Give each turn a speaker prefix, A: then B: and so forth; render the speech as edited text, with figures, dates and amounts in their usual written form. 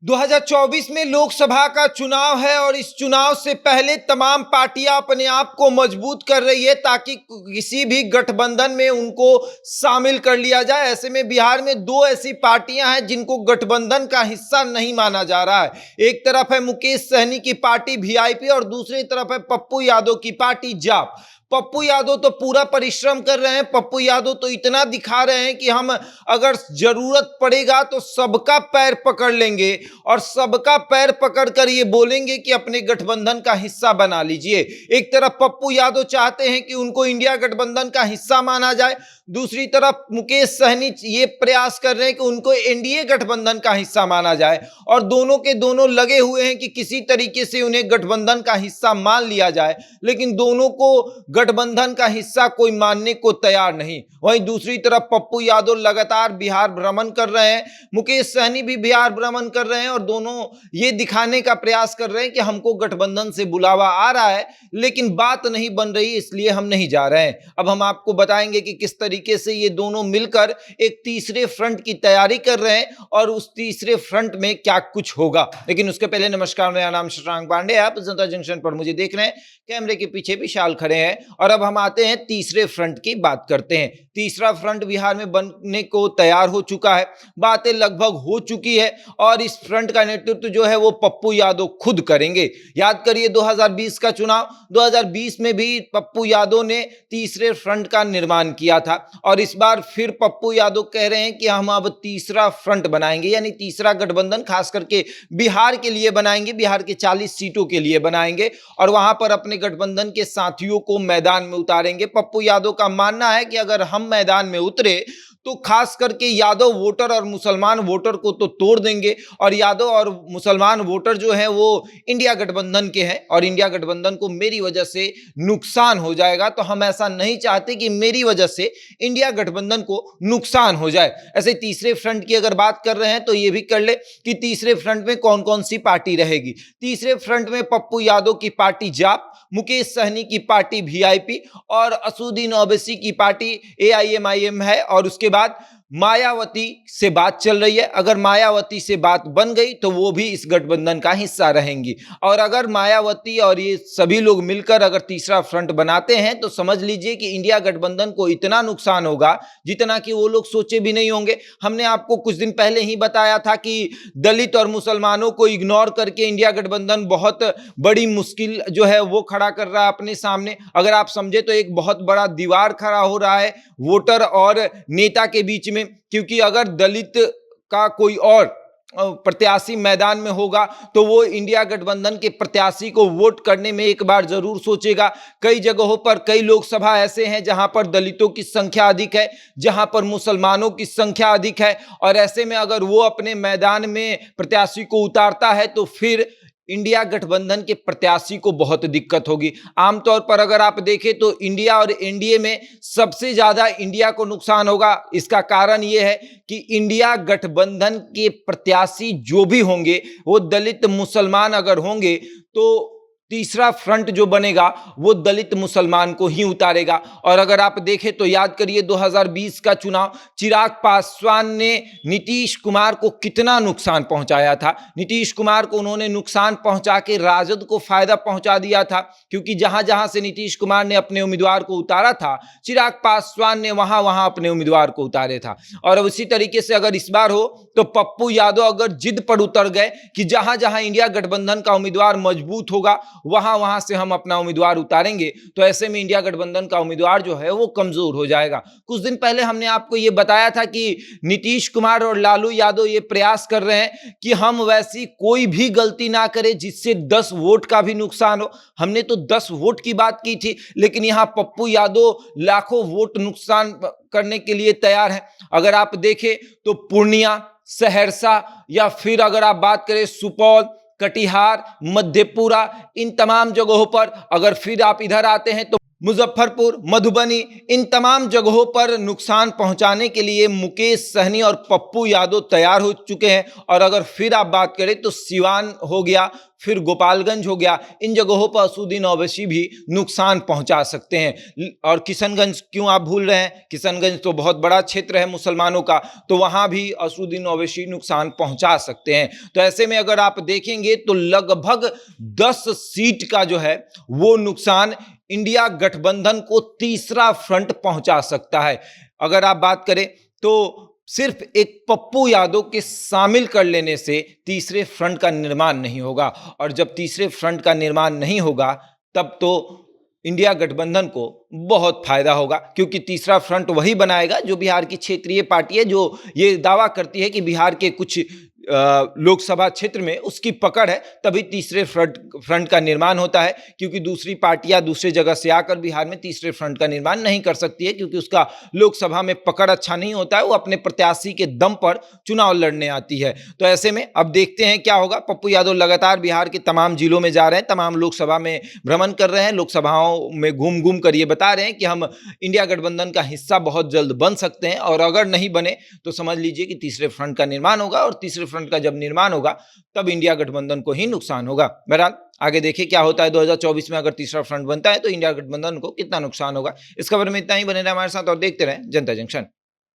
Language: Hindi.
A: 2024 में लोकसभा का चुनाव है और इस चुनाव से पहले तमाम पार्टियां अपने आप को मजबूत कर रही है ताकि किसी भी गठबंधन में उनको शामिल कर लिया जाए। ऐसे में बिहार में दो ऐसी पार्टियां हैं जिनको गठबंधन का हिस्सा नहीं माना जा रहा है। एक तरफ है मुकेश सहनी की पार्टी वीआईपी और दूसरी तरफ है पप्पू यादव की पार्टी जाप। पप्पू यादव तो पूरा परिश्रम कर रहे हैं। पप्पू यादव तो इतना दिखा रहे हैं कि हम अगर जरूरत पड़ेगा तो सबका पैर पकड़ लेंगे और सबका पैर पकड़कर ये बोलेंगे कि अपने गठबंधन का हिस्सा बना लीजिए। एक तरफ पप्पू यादव चाहते हैं कि उनको इंडिया गठबंधन का हिस्सा माना जाए, दूसरी तरफ मुकेश सहनी ये प्रयास कर रहे हैं कि उनको एनडीए गठबंधन का हिस्सा माना जाए और दोनों के दोनों लगे हुए हैं कि किसी तरीके से उन्हें गठबंधन का हिस्सा मान लिया जाए, लेकिन दोनों को गठबंधन का हिस्सा कोई मानने को तैयार नहीं। वहीं दूसरी तरफ पप्पू यादव लगातार बिहार भ्रमण कर रहे हैं, मुकेश सहनी भी बिहार भ्रमण कर रहे हैं और दोनों ये दिखाने का प्रयास कर रहे हैं कि हमको गठबंधन से बुलावा आ रहा है, लेकिन बात नहीं बन रही इसलिए हम नहीं जा रहे हैं। अब हम आपको बताएंगे कि किस तरीके से ये दोनों मिलकर एक तीसरे फ्रंट की तैयारी कर रहे हैं और उस तीसरे फ्रंट में क्या कुछ होगा। लेकिन उसके पहले नमस्कार, मेरा नाम शशांक पांडे, आप जनता जंक्शन पर मुझे देख रहे हैं, कैमरे के पीछे विशाल खड़े हैं। और अब हम आते हैं तीसरे फ्रंट की बात करते हैं। तीसरा फ्रंट बिहार में बनने को तैयार हो चुका है, बातें लगभग हो चुकी है और इस फ्रंट का नेतृत्व जो है वो पप्पू यादव खुद करेंगे। याद करिए 2020 का चुनाव, 2020 में भी पप्पू यादव ने तीसरे फ्रंट का निर्माण किया था और इस बार फिर पप्पू यादव कह रहे हैं कि हम अब तीसरा फ्रंट बनाएंगे, यानी तीसरा गठबंधन खास करके बिहार के लिए बनाएंगे, बिहार के 40 सीटों के लिए बनाएंगे और वहां पर अपने गठबंधन के साथियों को मैदान में उतारेंगे। पप्पू यादव का मानना है कि अगर हम मैदान में उतरे तो खास करके यादव वोटर और मुसलमान वोटर को तो तोड़ देंगे और यादव और मुसलमान वोटर जो हैं वो इंडिया गठबंधन के हैं और इंडिया गठबंधन को मेरी वजह से नुकसान हो जाएगा। तो हम ऐसा नहीं चाहते कि मेरी वजह से इंडिया गठबंधन को नुकसान हो जाए। ऐसे तीसरे फ्रंट की अगर बात कर रहे हैं तो ये भी कर ले कि तीसरे फ्रंट में कौन कौन सी पार्टी रहेगी। तीसरे फ्रंट में पप्पू यादव की पार्टी जाप, मुकेश सहनी की पार्टी वीआईपी और असदुद्दीन ओवैसी की पार्टी एआईएमआईएम है और उसके बाद मायावती से बात चल रही है। अगर मायावती से बात बन गई तो वो भी इस गठबंधन का हिस्सा रहेंगी और अगर मायावती और ये सभी लोग मिलकर अगर तीसरा फ्रंट बनाते हैं तो समझ लीजिए कि इंडिया गठबंधन को इतना नुकसान होगा जितना कि वो लोग सोचे भी नहीं होंगे। हमने आपको कुछ दिन पहले ही बताया था कि दलित और मुसलमानों को इग्नोर करके इंडिया गठबंधन बहुत बड़ी मुश्किल जो है वो खड़ा कर रहा है अपने सामने। अगर आप समझे तो एक बहुत बड़ा दीवार खड़ा हो रहा है वोटर और नेता के बीच में, क्योंकि अगर दलित का कोई और प्रत्याशी मैदान में होगा तो वो इंडिया गठबंधन के प्रत्याशी को वोट करने में एक बार जरूर सोचेगा। कई जगहों पर कई लोकसभा ऐसे हैं जहां पर दलितों की संख्या अधिक है, जहां पर मुसलमानों की संख्या अधिक है और ऐसे में अगर वो अपने मैदान में प्रत्याशी को उतारता है तो फिर इंडिया गठबंधन के प्रत्याशी को बहुत दिक्कत होगी। आमतौर पर अगर आप देखें तो इंडिया और एनडीए में सबसे ज्यादा इंडिया को नुकसान होगा। इसका कारण यह है कि इंडिया गठबंधन के प्रत्याशी जो भी होंगे वो दलित मुसलमान अगर होंगे तो तीसरा फ्रंट जो बनेगा वो दलित मुसलमान को ही उतारेगा। और अगर आप देखें तो याद करिए 2020 का चुनाव, चिराग पासवान ने नीतीश कुमार को कितना नुकसान पहुंचाया था। नीतीश कुमार को उन्होंने नुकसान पहुंचा के राजद को फायदा पहुंचा दिया था, क्योंकि जहां जहां से नीतीश कुमार ने अपने उम्मीदवार को उतारा था चिराग पासवान ने वहां वहां अपने उम्मीदवार को उतारे था। और उसी तरीके से अगर इस बार हो तो पप्पू यादव अगर जिद पर उतर गए कि जहां जहां इंडिया गठबंधन का उम्मीदवार मजबूत होगा वहां वहां से हम अपना उम्मीदवार उतारेंगे, तो ऐसे में इंडिया गठबंधन का उम्मीदवार जो है वो कमजोर हो जाएगा। कुछ दिन पहले हमने आपको ये बताया था कि नीतीश कुमार और लालू यादव ये प्रयास कर रहे हैं कि हम वैसी कोई भी गलती ना करें जिससे 10 वोट का भी नुकसान हो। हमने तो 10 वोट की बात की थी, लेकिन यहां पप्पू यादव लाखों वोट नुकसान करने के लिए तैयार है। अगर आप देखें तो पूर्णिया, सहरसा या फिर अगर आप बात करें सुपौल, कटिहार, मधेपुरा, इन तमाम जगहों पर अगर फिर आप इधर आते हैं तो मुजफ्फरपुर, मधुबनी, इन तमाम जगहों पर नुकसान पहुंचाने के लिए मुकेश सहनी और पप्पू यादव तैयार हो चुके हैं। और अगर फिर आप बात करें तो सिवान हो गया, फिर गोपालगंज हो गया, इन जगहों पर असदुद्दीन ओवैसी भी नुकसान पहुंचा सकते हैं। और किशनगंज क्यों आप भूल रहे हैं, किशनगंज तो बहुत बड़ा क्षेत्र है मुसलमानों का, तो वहां भी असदुद्दीन ओवैसी नुकसान पहुंचा सकते हैं। तो ऐसे में अगर आप देखेंगे तो लगभग 10 सीट का जो है वो नुकसान इंडिया गठबंधन को तीसरा फ्रंट पहुंचा सकता है। अगर आप बात करें तो सिर्फ एक पप्पू यादव के शामिल कर लेने से तीसरे फ्रंट का निर्माण नहीं होगा, और जब तीसरे फ्रंट का निर्माण नहीं होगा तब तो इंडिया गठबंधन को बहुत फायदा होगा, क्योंकि तीसरा फ्रंट वही बनाएगा जो बिहार की क्षेत्रीय पार्टी है, जो ये दावा करती है कि बिहार के कुछ लोकसभा क्षेत्र में उसकी पकड़ है, तभी तीसरे फ्रंट का निर्माण होता है। क्योंकि दूसरी पार्टियां दूसरी जगह से आकर बिहार में तीसरे फ्रंट का निर्माण नहीं कर सकती है, क्योंकि उसका लोकसभा में पकड़ अच्छा नहीं होता है, वो अपने प्रत्याशी के दम पर चुनाव लड़ने आती है। तो ऐसे में अब देखते हैं क्या होगा। पप्पू यादव लगातार बिहार के तमाम जिलों में जा रहे हैं, तमाम लोकसभा में भ्रमण कर रहे हैं, लोकसभाओं में घूम घूम कर ये बता रहे हैं कि हम इंडिया गठबंधन का हिस्सा बहुत जल्द बन सकते हैं, और अगर नहीं बने तो समझ लीजिए कि तीसरे फ्रंट का निर्माण होगा, और तीसरे फ्रंट का जब निर्माण होगा तब इंडिया गठबंधन को ही नुकसान होगा। बहरहाल आगे देखिए क्या होता है 2024 में। अगर तीसरा फ्रंट बनता है तो इंडिया गठबंधन को कितना नुकसान होगा। इस खबर में इतना ही, बने रहे हमारे साथ और देखते रहें जनता जंक्शन।